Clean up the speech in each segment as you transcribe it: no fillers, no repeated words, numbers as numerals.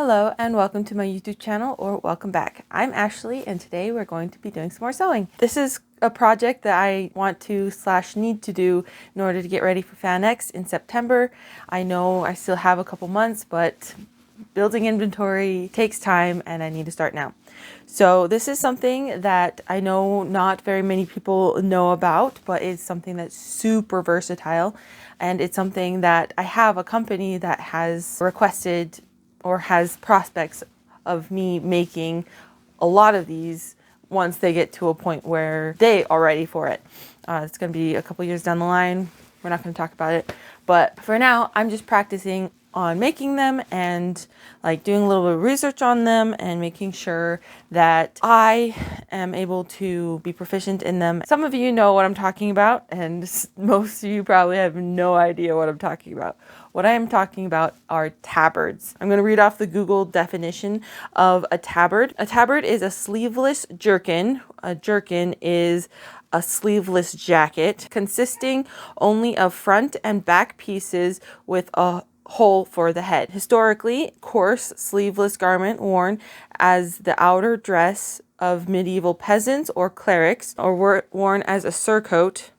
Hello and welcome to my YouTube channel, or welcome back. I'm Ashley and today we're going to be doing some more sewing. This is a project that I want to / need to do in order to get ready for FanX in September. I know I still have a couple months, but building inventory takes time and I need to start now. So this is something that I know not very many people know about, but it's something that's super versatile. And it's something that I have a company that has requested or has prospects of me making a lot of these once they get to a point where they are ready for it. It's going to be a couple years down the line. We're not going to talk about it. But for now, I'm just practicing on making them and like doing a little bit of research on them and making sure that I am able to be proficient in them. Some of you know what I'm talking about, and most of you probably have no idea what I'm talking about. What I am talking about are tabards. I'm going to read off the Google definition of a tabard. A tabard is a sleeveless jerkin. A jerkin is a sleeveless jacket consisting only of front and back pieces with a hole for the head. Historically, coarse sleeveless garment worn as the outer dress of medieval peasants or clerics, or worn as a surcoat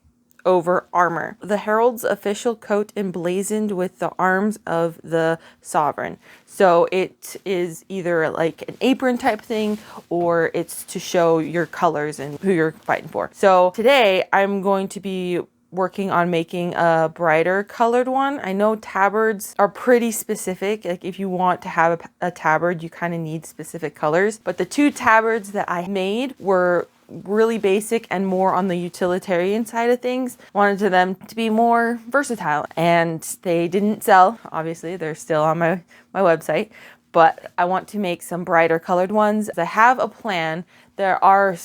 over armor. The herald's official coat emblazoned with the arms of the sovereign. So it is either like an apron type thing, or it's to show your colors and who you're fighting for. So today I'm going to be working on making a brighter colored one. I know tabards are pretty specific. Like if you want to have a tabard, you kind of need specific colors. But the two tabards that I made were really basic and more on the utilitarian side of things. Wanted them to be more versatile, and they didn't sell. Obviously, they're still on my website, but I want to make some brighter colored ones. I have a plan. There are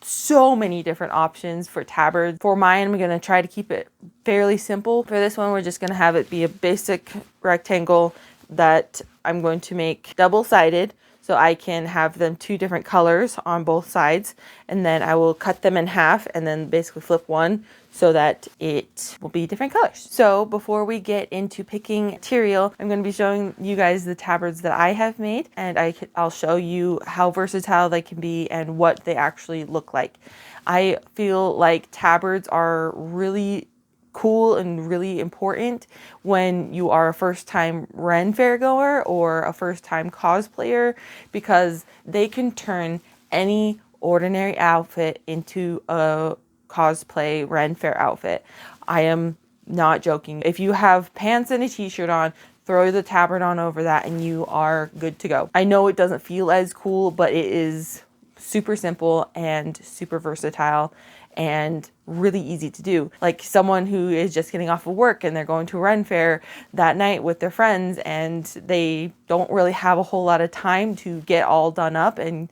so many different options for tabards. For mine, I'm going to try to keep it fairly simple. For this one, we're just going to have it be a basic rectangle that I'm going to make double-sided, so I can have them two different colors on both sides, and then I will cut them in half and then basically flip one so that it will be different colors. So before we get into picking material, I'm going to be showing you guys the tabards that I have made, and I'll show you how versatile they can be and what they actually look like. I feel like tabards are really cool and really important when you are a first-time Ren fair goer or a first-time cosplayer, because they can turn any ordinary outfit into a cosplay Ren fair outfit. I am not joking. If you have pants and a t-shirt on, throw the tabard on over that and you are good to go. I know it doesn't feel as cool, but it is super simple and super versatile and really easy to do. Like someone who is just getting off of work and they're going to a Ren fair that night with their friends and they don't really have a whole lot of time to get all done up and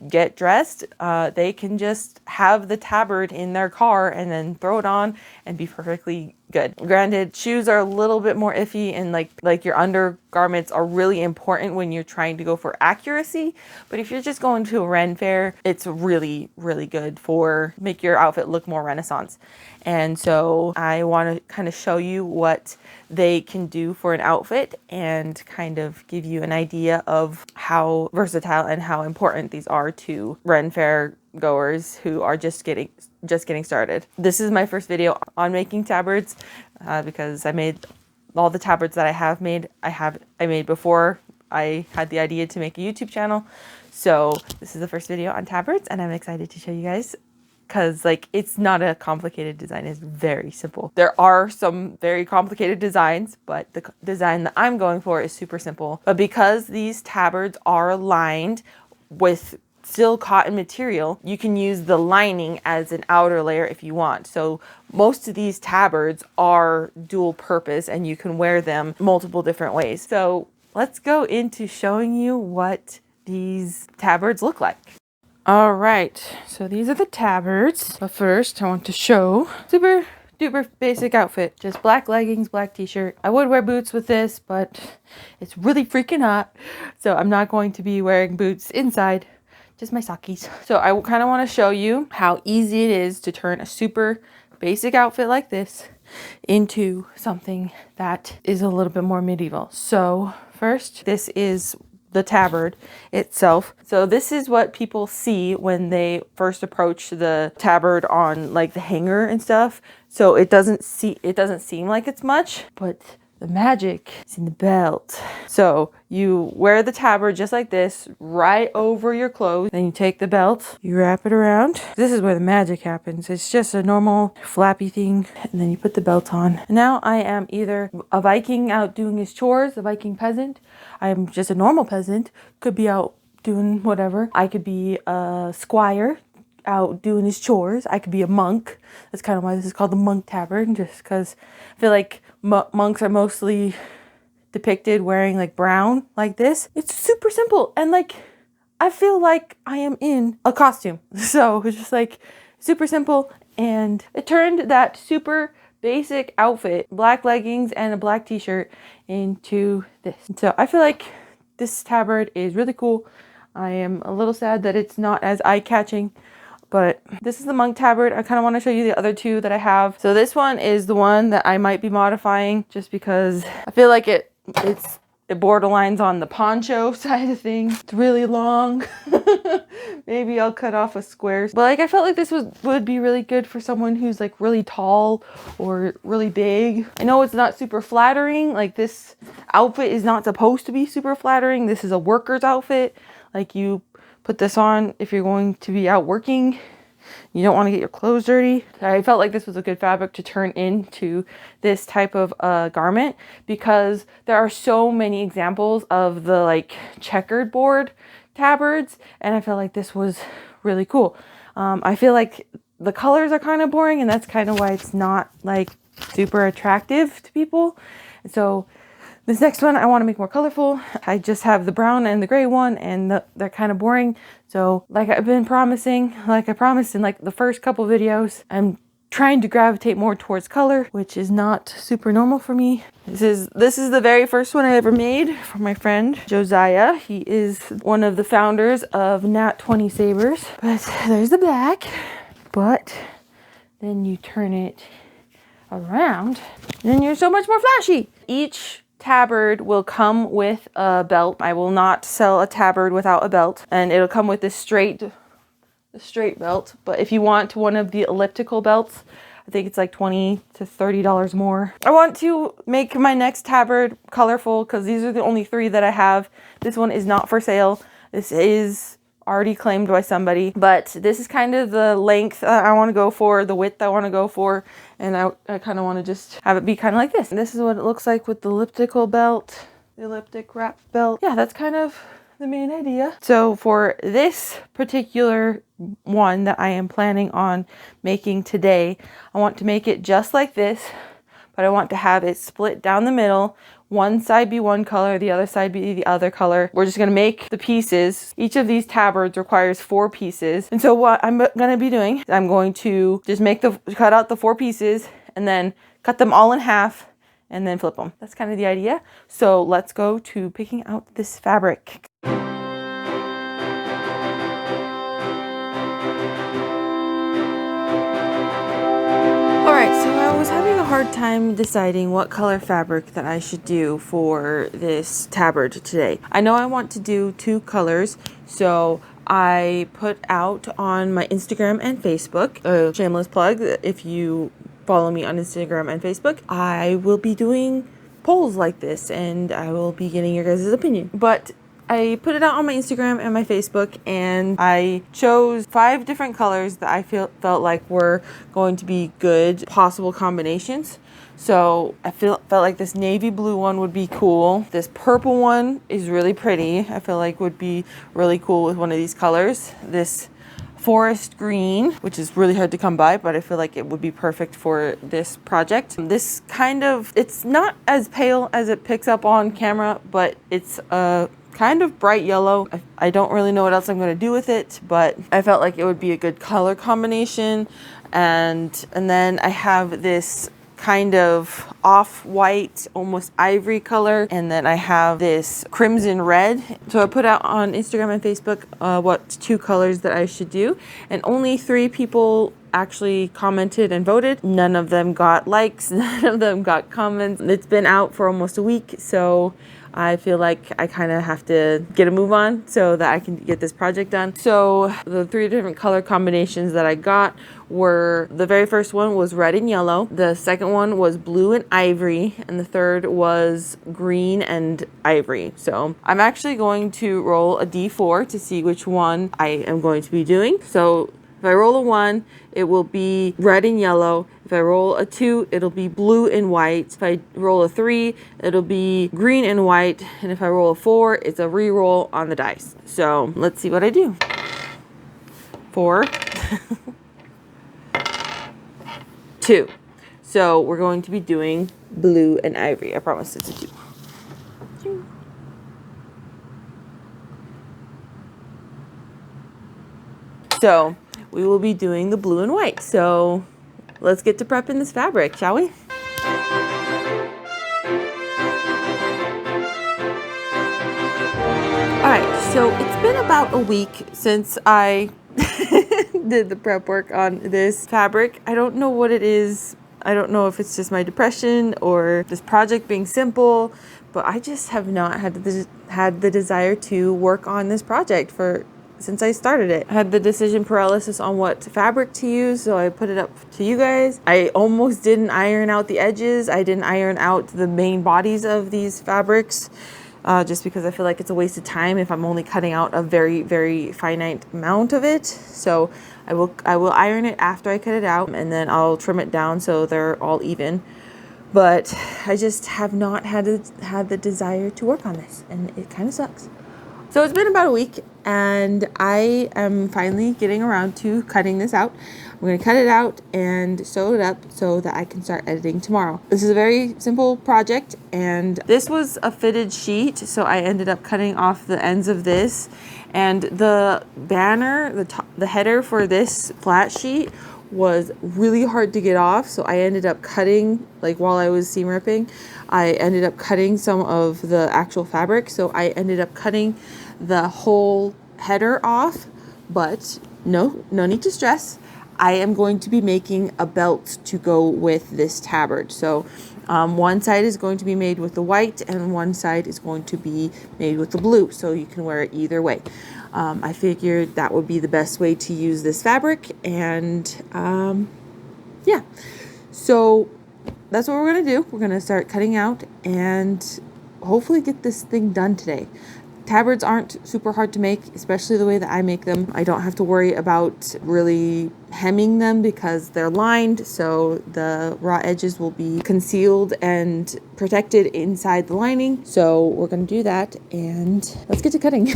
get dressed, they can just have the tabard in their car and then throw it on and be perfectly good. Granted, shoes are a little bit more iffy, and like your undergarments are really important when you're trying to go for accuracy. But if you're just going to a Ren fair, it's really, really good for make your outfit look more Renaissance. And so I want to kind of show you what they can do for an outfit and kind of give you an idea of how versatile and how important these are to Ren fair goers who are just getting started. This is my first video on making tabards because I made all the tabards that I have made. I made before I had the idea to make a YouTube channel. So this is the first video on tabards, and I'm excited to show you guys, because like it's not a complicated design. It's very simple. There are some very complicated designs, but the design that I'm going for is super simple. But because these tabards are lined with still cotton material, you can use the lining as an outer layer if you want. So most of these tabards are dual purpose and you can wear them multiple different ways. So let's go into showing you what these tabards look like. All right, so these are the tabards. But first I want to show super duper basic outfit. Just black leggings, black t-shirt. I would wear boots with this, but it's really freaking hot. So I'm not going to be wearing boots inside. Just my sockies. So I kind of want to show you how easy it is to turn a super basic outfit like this into something that is a little bit more medieval. So first, this is the tabard itself. So this is what people see when they first approach the tabard on like the hanger and stuff. So it doesn't seem like it's much, but the magic is in the belt. So you wear the tabard just like this, right over your clothes. Then you take the belt, you wrap it around. This is where the magic happens. It's just a normal flappy thing. And then you put the belt on. And now I am either a Viking out doing his chores, a Viking peasant. I am just a normal peasant. Could be out doing whatever. I could be a squire out doing his chores. I could be a monk. That's kind of why this is called the monk tabard, just because I feel like monks are mostly depicted wearing like brown like this. It's super simple, and like I feel like I am in a costume. So it's just like super simple, and it turned that super basic outfit, black leggings and a black t-shirt, into this. So I feel like this tabard is really cool. I am a little sad that it's not as eye-catching, but this is the monk tabard. I kind of want to show you the other two that I have. So this one is the one that I might be modifying just because I feel like it borderlines on the poncho side of things. It's really long. Maybe I'll cut off a square. But like I felt like this would be really good for someone who's like really tall or really big. I know it's not super flattering. Like this outfit is not supposed to be super flattering. This is a worker's outfit. Like you put this on if you're going to be out working. You don't want to get your clothes dirty. I felt like this was a good fabric to turn into this type of garment because there are so many examples of the like checkered board tabards, and I felt like this was really cool. I feel like the colors are kind of boring, and that's kind of why it's not like super attractive to people. So this next one I want to make more colorful. I just have the brown and the gray one, and they're kind of boring. So like I've been promising, like I promised in like the first couple videos, I'm trying to gravitate more towards color, which is not super normal for me. This is the very first one I ever made for my friend Josiah. He is one of the founders of Nat 20 Sabers. But there's the back. But then you turn it around, and then you're so much more flashy. Each tabard will come with a belt. I will not sell a tabard without a belt, and it'll come with this straight belt. But if you want one of the elliptical belts, I think it's like $20 to $30 more. I want to make my next tabard colorful because these are the only three that I have. This one is not for sale. This is already claimed by somebody, but this is kind of the length I want to go for, the width I want to go for, and I kind of want to just have it be kind of like this. And this is what it looks like with the elliptical belt, the elliptic wrap belt. Yeah, that's kind of the main idea. So for this particular one that I am planning on making today, I want to make it just like this, but I want to have it split down the middle. One side be one color, the other side be the other color. We're just gonna make the pieces. Each of these tabards requires 4 pieces. And so what I'm gonna be doing, I'm going to just cut out the 4 pieces and then cut them all in half and then flip them. That's kind of the idea. So let's go to picking out this fabric. Alright, so I was having a hard time deciding what color fabric that I should do for this tabard today. I know I want to do 2 colors, so I put out on my Instagram and Facebook, a shameless plug, if you follow me on Instagram and Facebook, I will be doing polls like this and I will be getting your guys' opinion. But I put it out on my Instagram and my Facebook, and I chose 5 different colors that I felt like were going to be good possible combinations. So I felt like this navy blue one would be cool. This purple one is really pretty. I feel like would be really cool with one of these colors. This forest green, which is really hard to come by, but I feel like it would be perfect for this project. This it's not as pale as it picks up on camera, but it's a kind of bright yellow. I don't really know what else I'm going to do with it, but I felt like it would be a good color combination. And then I have this kind of off-white, almost ivory color, and then I have this crimson red. So I put out on Instagram and Facebook what 2 colors that I should do, and only 3 people actually commented and voted. None of them got likes, none of them got comments. It's been out for almost a week, so I feel like I kind of have to get a move on so that I can get this project done. So the 3 different color combinations that I got were, the very first one was red and yellow, the second one was blue and ivory, and the third was green and ivory. So I'm actually going to roll a d4 to see which one I am going to be doing. So if I roll a 1, it will be red and yellow. If I roll a 2, it'll be blue and white. If I roll a 3, it'll be green and white. And if I roll a 4, it's a re-roll on the dice. So let's see what I do. 4. 2. So we're going to be doing blue and ivory. I promise it's a 2. So we will be doing the blue and white. So let's get to prepping this fabric, shall we? All right, so it's been about a week since I did the prep work on this fabric. I don't know what it is. I don't know if it's just my depression or this project being simple, but I just have not had the desire to work on this project since I started it. I had the decision paralysis on what fabric to use, so I put it up to you guys. I almost didn't iron out the edges. I didn't iron out the main bodies of these fabrics, just because I feel like it's a waste of time if I'm only cutting out a very, very finite amount of it. So I will iron it after I cut it out, and then I'll trim it down so they're all even. But I just have not had the desire to work on this, and it kind of sucks. So it's been about a week, and I am finally getting around to cutting this out. I'm going to cut it out and sew it up so that I can start editing tomorrow. This is a very simple project, and this was a fitted sheet, so I ended up cutting off the ends of this. And the banner, the header for this flat sheet was really hard to get off, so I ended up cutting, like while I was seam ripping, I ended up cutting some of the actual fabric, so I ended up cutting the whole header off. But no need to stress. I am going to be making a belt to go with this tabard. So one side is going to be made with the white and one side is going to be made with the blue, so you can wear it either way. I figured that would be the best way to use this fabric, and yeah, so that's what we're gonna do. We're gonna start cutting out and hopefully get this thing done today. Tabards aren't super hard to make, especially the way that I make them. I don't have to worry about really hemming them because they're lined, so the raw edges will be concealed and protected inside the lining. So we're gonna do that, and let's get to cutting.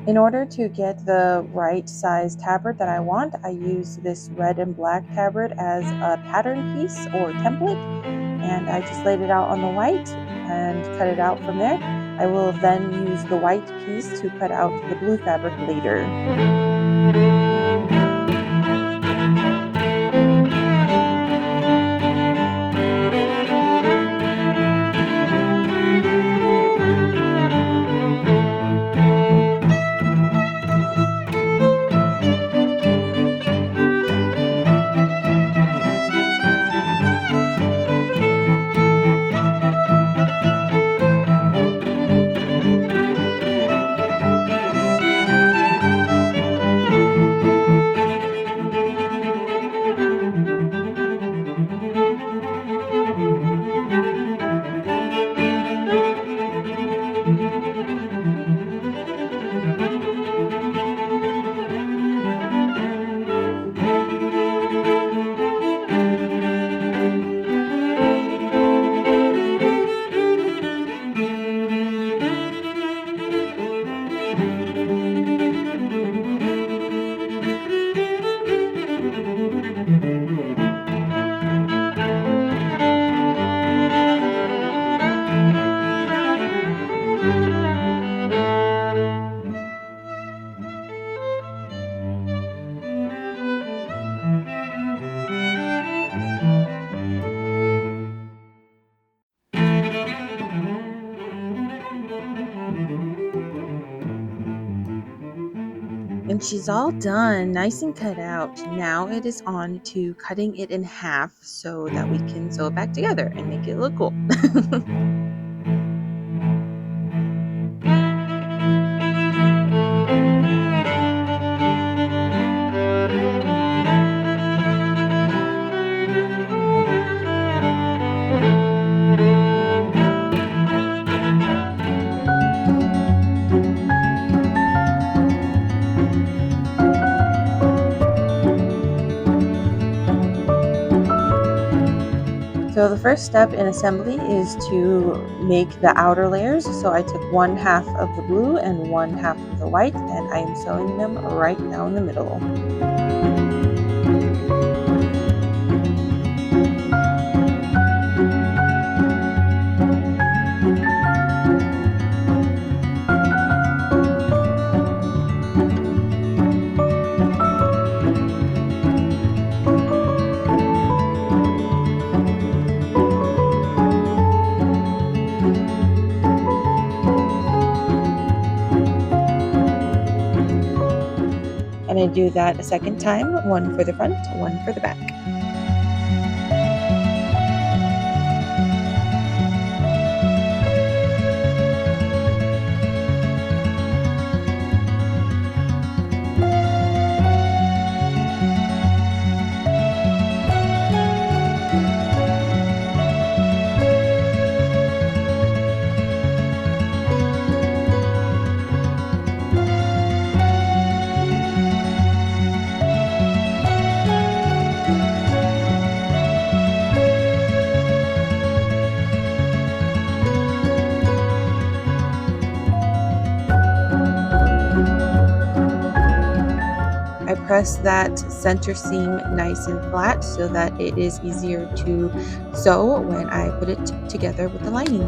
In order to get the right size tabard that I want, I use this red and black tabard as a pattern piece or template, and I just laid it out on the white and cut it out from there. I will then use the white piece to cut out the blue fabric later. And she's all done, nice and cut out. Now it is on to cutting it in half so that we can sew it back together and make it look cool. So the first step in assembly is to make the outer layers. So I took 1/2 of the blue and 1/2 of the white, and I am sewing them right down the middle. And I do that a second time, one for the front, one for the back. I press that center seam nice and flat so that it is easier to sew when I put it together with the lining.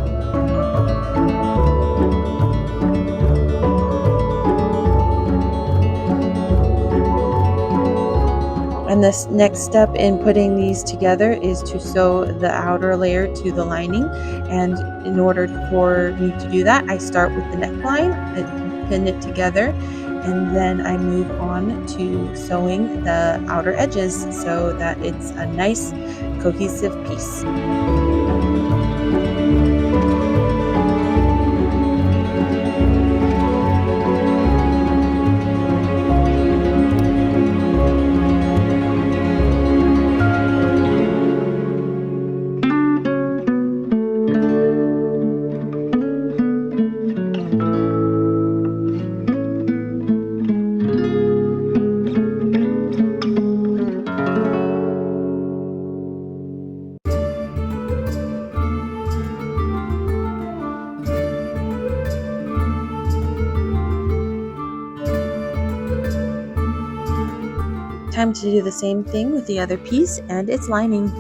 And this next step in putting these together is to sew the outer layer to the lining. And in order for me to do that, I start with the neckline and pin it together. And then I move on to sewing the outer edges so that it's a nice cohesive piece. Time to do the same thing with the other piece and its lining.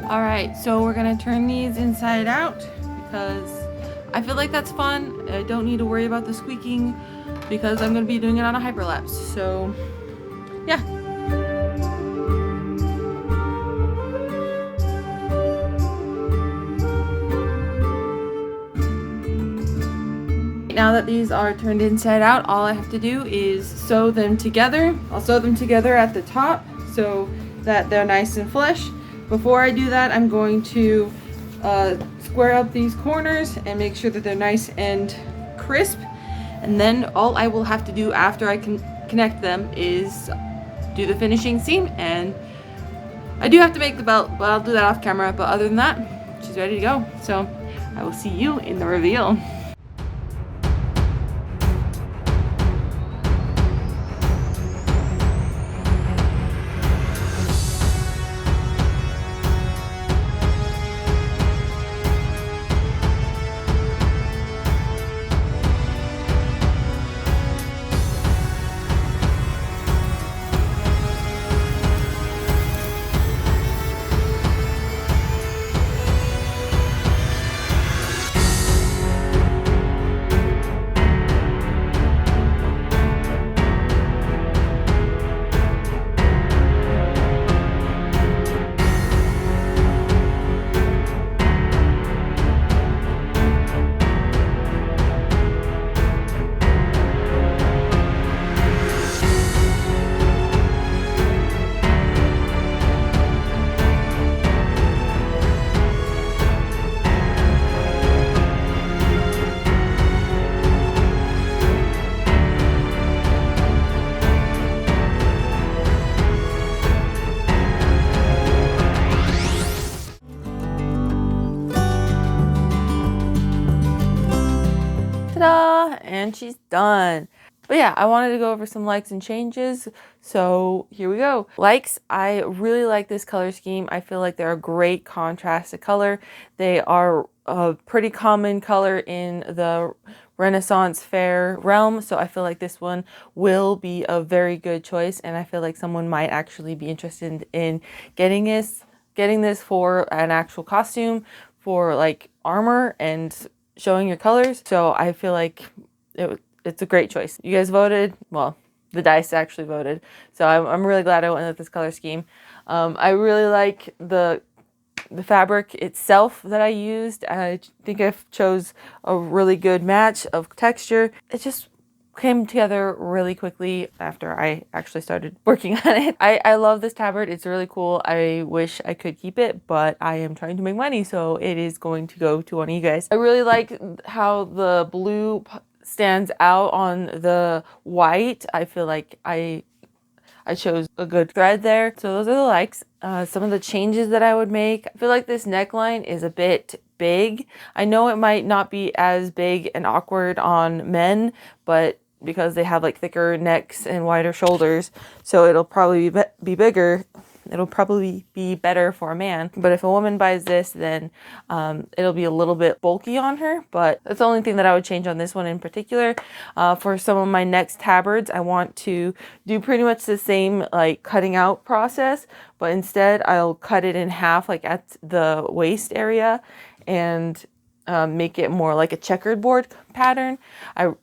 Alright, so we're gonna turn these inside out because I feel like that's fun. I don't need to worry about the squeaking because I'm gonna be doing it on a hyperlapse. So, yeah. Now that these are turned inside out, all I have to do is sew them together. I'll sew them together at the top so that they're nice and flush. Before I do that, I'm going to square up these corners and make sure that they're nice and crisp. And then all I will have to do after I can connect them is do the finishing seam. And I do have to make the belt, but I'll do that off camera. But other than that, she's ready to go. So I will see you in the reveal. and she's done. But yeah, I wanted to go over some likes and changes, so here we go. Likes, I really like this color scheme. I feel like they're a great contrasted color. They are a pretty common color in the Renaissance fair realm, so I feel like this one will be a very good choice, and I feel like someone might actually be interested in getting this for an actual costume, for like armor and showing your colors. So I feel like it's a great choice. You guys voted, well, the dice actually voted, so I'm really glad I went with this color scheme. I really like the fabric itself that I used. I think I chose a really good match of texture. It just came together really quickly after I actually started working on it. I love this tabard. It's really cool. I wish I could keep it, but I am trying to make money, so it is going to go to one of you guys. I really like how the blue stands out on the white. I feel like I chose a good thread there. So those are the likes. Some of the changes that I would make. I feel like this neckline is a bit big. I know it might not be as big and awkward on men, but because they have like thicker necks and wider shoulders, so it'll probably be bigger. It'll probably be better for a man. But if a woman buys this, then it'll be a little bit bulky on her. But that's the only thing that I would change on this one in particular. For some of my next tabards, I want to do pretty much the same like cutting out process, but instead I'll cut it in half like at the waist area and make it more like a checkered board pattern.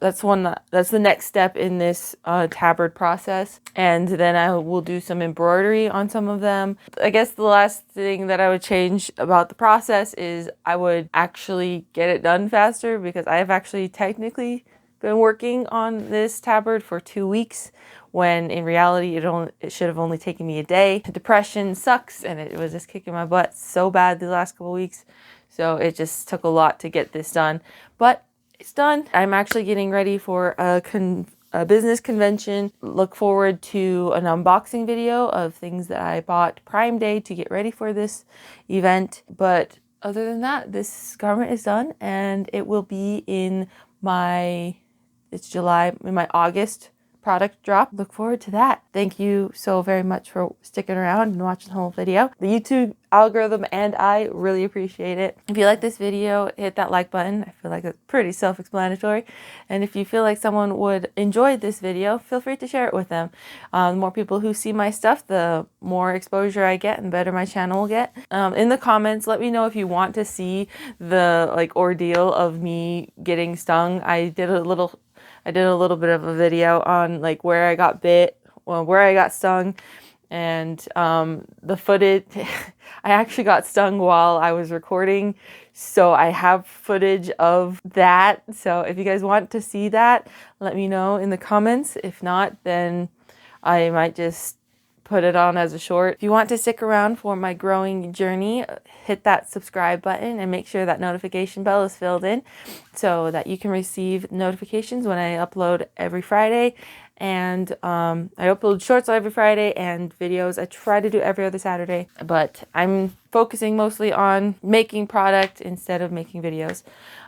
That's the next step in this tabard process. And then I will do some embroidery on some of them. I guess the last thing that I would change about the process is I would actually get it done faster, because I have actually technically been working on this tabard for 2 weeks, when in reality it should have only taken me a day. Depression sucks, and it was just kicking my butt so bad the last couple weeks. So it just took a lot to get this done, but it's done. I'm actually getting ready for a business convention. Look forward to an unboxing video of things that I bought Prime Day to get ready for this event. But other than that, this garment is done, and it will be in my August product drop. Look forward to that. Thank you so very much for sticking around and watching the whole video. The YouTube algorithm and I really appreciate it. If you like this video, hit that like button. I feel like it's pretty self-explanatory. And if you feel like someone would enjoy this video, feel free to share it with them. The more people who see my stuff, the more exposure I get and the better my channel will get. In the comments, let me know if you want to see the like ordeal of me getting stung. I did a little bit of a video on like where I got bit, where I got stung, and the footage. I actually got stung while I was recording, so I have footage of that. So if you guys want to see that, let me know in the comments. If not, then I might just put it on as a short. If you want to stick around for my growing journey, hit that subscribe button and make sure that notification bell is filled in so that you can receive notifications when I upload every Friday. And I upload shorts every Friday and videos I try to do every other Saturday, but I'm focusing mostly on making product instead of making videos.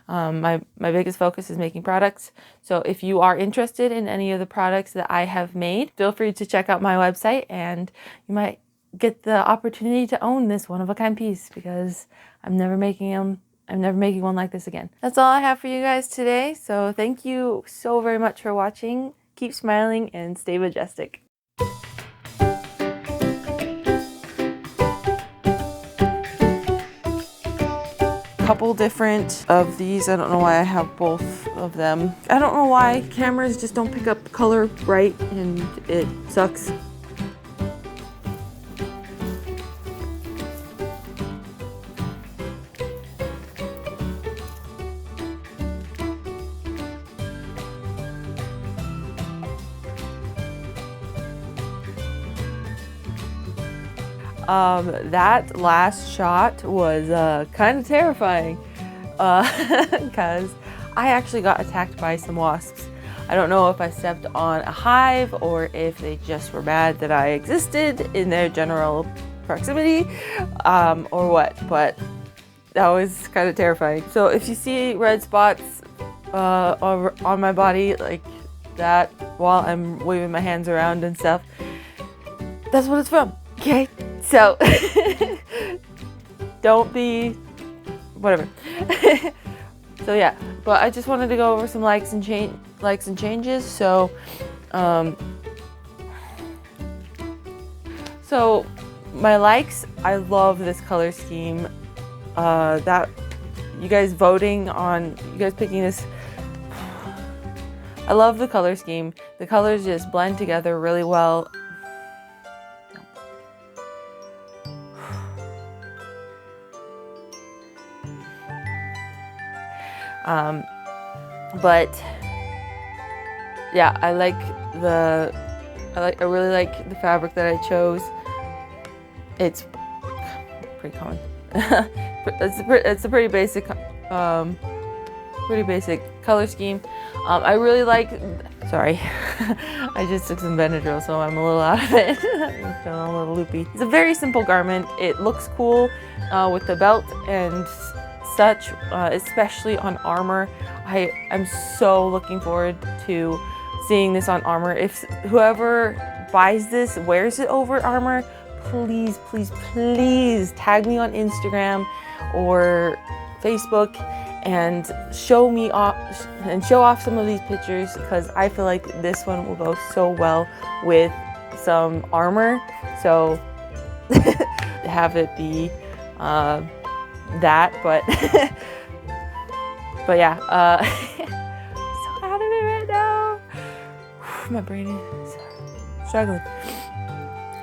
My biggest focus is making products. So if you are interested in any of the products that I have made, feel free to check out my website, and you might get the opportunity to own this one-of-a-kind piece, because I'm never making one like this again. That's all I have for you guys today. So thank you so very much for watching. Keep smiling and stay majestic. Couple different of these. I don't know why I have both of them. I don't know why cameras just don't pick up color right, and it sucks. That last shot was kind of terrifying, because I actually got attacked by some wasps. I don't know if I stepped on a hive or if they just were mad that I existed in their general proximity, or what, but that was kind of terrifying. So if you see red spots on my body like that while I'm waving my hands around and stuff. That's what it's from. Okay, so don't be whatever. So yeah, but I just wanted to go over some likes and changes. So so my likes, I love this color scheme. That you guys voting on, you guys picking this, I love the color scheme. The colors just blend together really well. But yeah, I really like the fabric that I chose. It's pretty common. It's a pretty basic color scheme. I really like, sorry, I just took some Benadryl, so I'm a little out of it. I'm feeling a little loopy. It's a very simple garment. It looks cool with the belt and such, especially on armor. I am so looking forward to seeing this on armor. If whoever buys this wears it over armor, please, please, please tag me on Instagram or Facebook and show off some of these pictures, because I feel like this one will go so well with some armor. So have it be that, but but yeah, so out of it right now. My brain is struggling.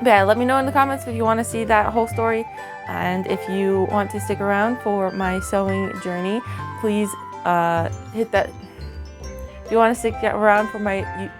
But yeah, let me know in the comments if you want to see that whole story, and if you want to stick around for my sewing journey, please hit that. If you want to stick around for my